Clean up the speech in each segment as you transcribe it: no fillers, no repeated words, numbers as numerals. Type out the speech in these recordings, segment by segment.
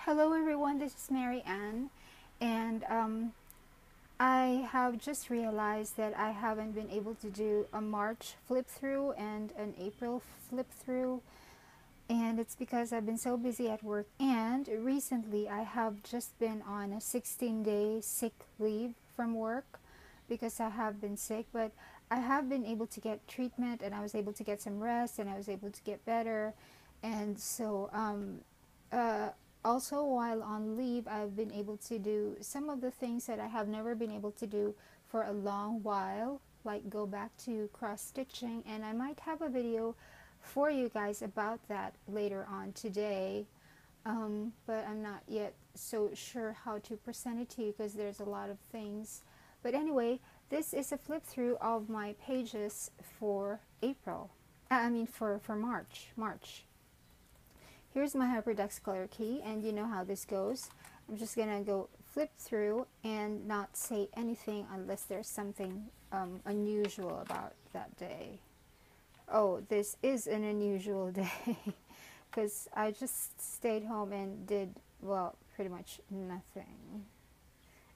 Hello everyone, this is Mary Ann, and I have just realized that I haven't been able to do a March flip through and an April flip through, and it's because I've been so busy at work. And recently I have just been on a 16-day sick leave from work because I have been sick, but I have been able to get treatment, and I was able to get some rest, and I was able to get better. And so uh, also while on leave, I've been able to do some of the things that I have never been able to do for a long while, like go back to cross stitching, and I might have a video for you guys about that later on today. But I'm not yet so sure how to present it to you because there's a lot of things. But anyway, this is a flip through of my pages for April. I mean for March. Here's my HyperDex color key, and you know how this goes. I'm just gonna go flip through and not say anything unless there's something unusual about that day. Oh, this is an unusual day because I just stayed home and did, well, pretty much nothing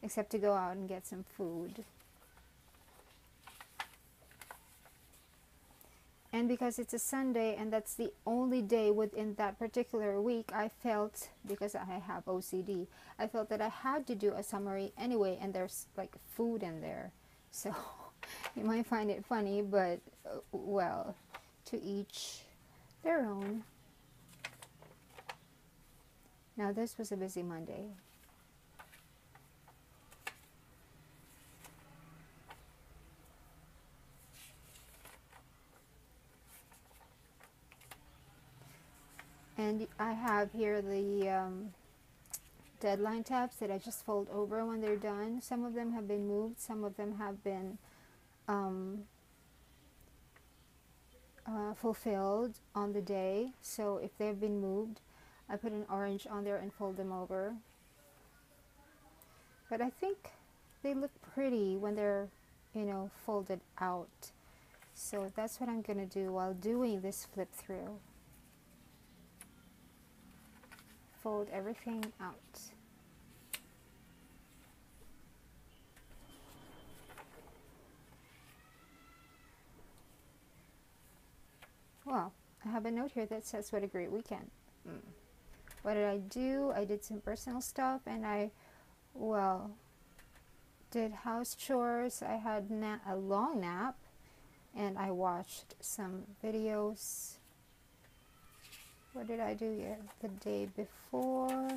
except to go out and get some food. And because it's a Sunday and that's the only day within that particular week, I felt, because I have OCD, I felt that I had to do a summary anyway, and there's like food in there. So you might find it funny, but well, to each their own. Now this was a busy Monday. And I have here the deadline tabs that I just fold over when they're done. Some of them have been moved, some of them have been fulfilled on the day. So if they've been moved, I put an orange on there and fold them over. But I think they look pretty when they're, folded out. So that's what I'm going to do while doing this flip through. Fold everything out. Well, I have a note here that says, what a great weekend. What did I do? I did some personal stuff, and I, well, did house chores. I had a long nap, and I watched some videos. What did I do here? The day before,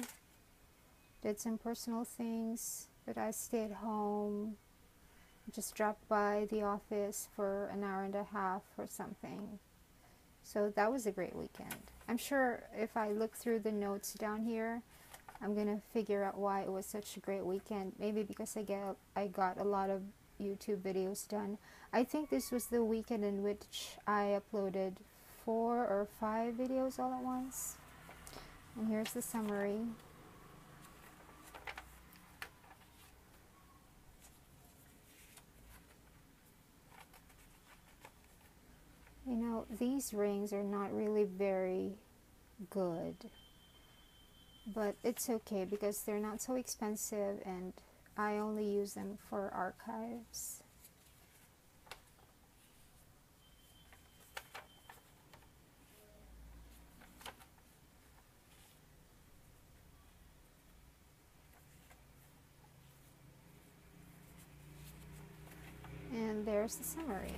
did some personal things, but I stayed home. Just dropped by the office for an hour and a half or something. So that was a great weekend. I'm sure if I look through the notes down here, I'm gonna figure out why it was such a great weekend. Maybe because I got a lot of YouTube videos done. I think this was the weekend in which I uploaded 4 or 5 videos all at once. And here's the summary. You know, these rings are not really very good, but it's okay because they're not so expensive and I only use them for archives. And there's the summary.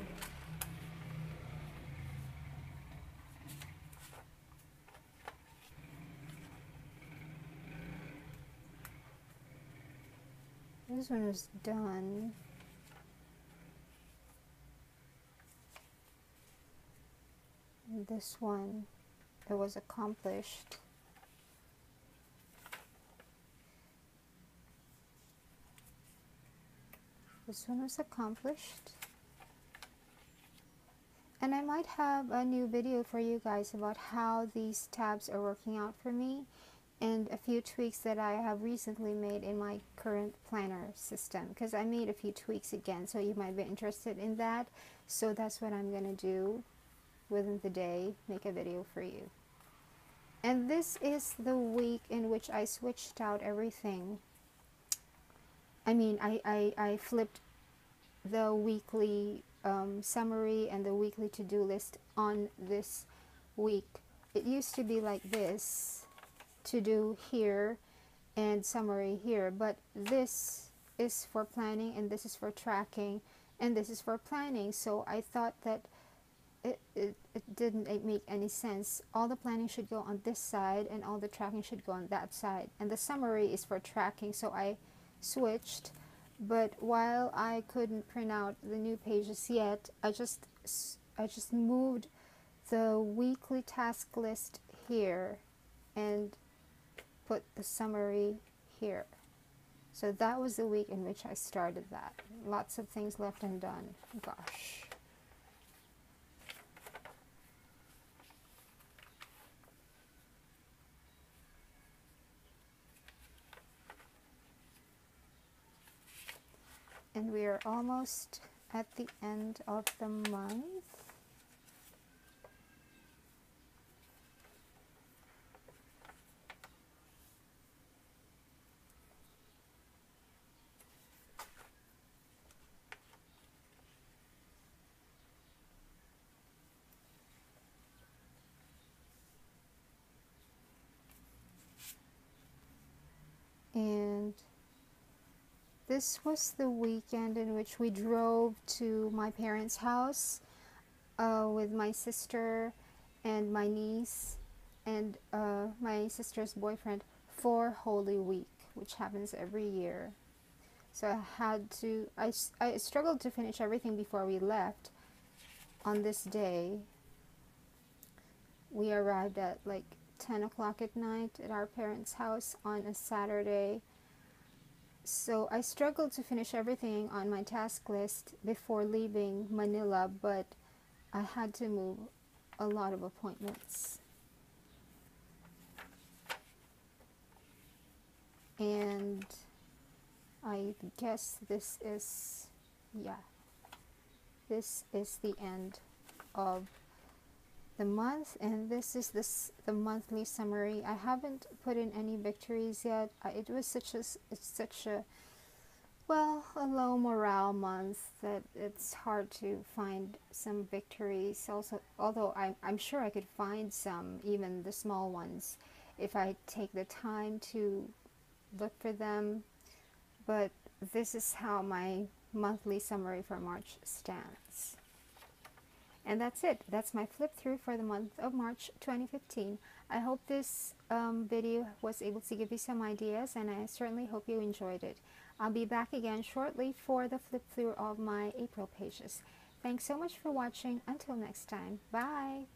This one was done. And this one, it was accomplished. This one was accomplished. And I might have a new video for you guys about how these tabs are working out for me, and a few tweaks that I have recently made in my current planner system, because I made a few tweaks again, so you might be interested in that. So that's what I'm going to do within the day, make a video for you. And this is the week in which I switched out everything. I mean, I flipped the weekly summary and the weekly to-do list on this week. It used to be like this, to do here and summary here, but this is for planning and this is for tracking and this is for planning. So I thought that it didn't make any sense. All the planning should go on this side and all the tracking should go on that side, and the summary is for tracking. So I switched, but while I couldn't print out the new pages yet, I just moved the weekly task list here and put the summary here. So that was the week in which I started that. Lots of things left undone. Gosh. And we are almost at the end of the month. And this was the weekend in which we drove to my parents' house with my sister and my niece and my sister's boyfriend for Holy Week, which happens every year. So I struggled to finish everything before we left on this day. We arrived at like 10 o'clock at night at our parents' house on a Saturday. So I struggled to finish everything on my task list before leaving Manila, but I had to move a lot of appointments. And I guess this is the end of the month, and this is the monthly summary. I haven't put in any victories yet. It was such a low morale month that it's hard to find some victories. Also, although I'm sure I could find some, even the small ones, if I take the time to look for them. But this is how my monthly summary for March stands. And that's it. That's my flip through for the month of March 2015. I hope this video was able to give you some ideas, and I certainly hope you enjoyed it. I'll be back again shortly for the flip through of my April pages. Thanks so much for watching. Until next time. Bye.